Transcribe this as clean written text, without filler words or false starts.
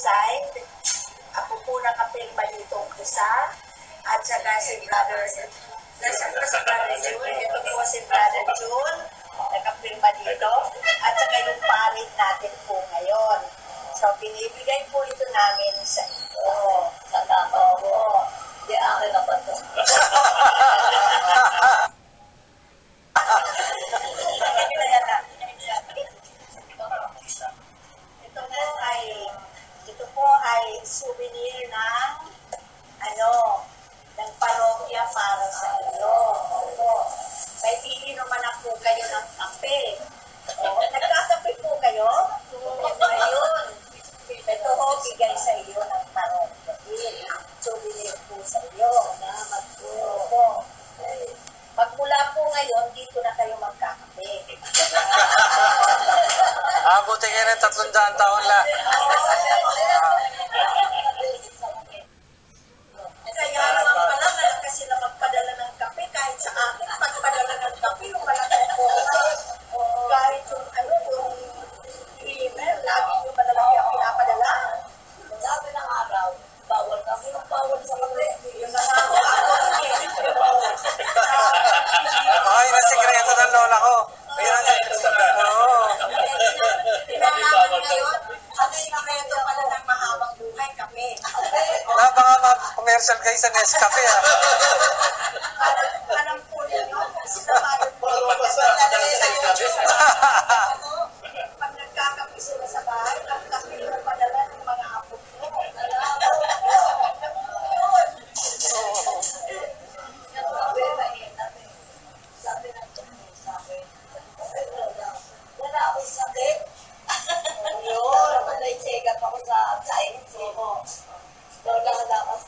signed. Ako po nakapirma dito isa. At saka si Brother, nasaan pa si Brother June? Ito po si Brother June, nakapirma dito. At saka yung palit natin po ngayon. So, binibigay po ito namin sa ito. Salamat po. Di akin na ba ito? Ito po ay souvenir ng ng parokya para sa inyo. Opo. May iinom na po kayo ng kape. Nagkakape po kayo? Ayun. Ito ho, bigay sa iyo ng parokya. Souvenir po sa iyo. Salamat po. Opo. Pagmula po ngayon, dito na kayo magkakape. Buti kayo ng 300 taon lang. Kaya naman pala, malaki sila magpadala ng kape kahit sa akin. Pagpadala ng kape, yung malaki po. Kahit yung creamer, lagi yung malalaki ang pinapadala. Sabi ng araw, bawal kami yung bawal sa kape. Yung nangawa ako, hindi. Ay, nasikreto ng lola ko. Pinalaman ngayon, ang sikreto pala ng mahabang buhay, kape. Baka ma-commercial kayo sa Nescafe, ha? Alam po ninyo, kung sinabayan po. Pag nagkakape sila sa bahay, ang kape yung padala ng mga apo ko. Sabi ng tumulong sa akin, wala akong sakit. Yun, nag-check up ako sa science. Lola ka dapat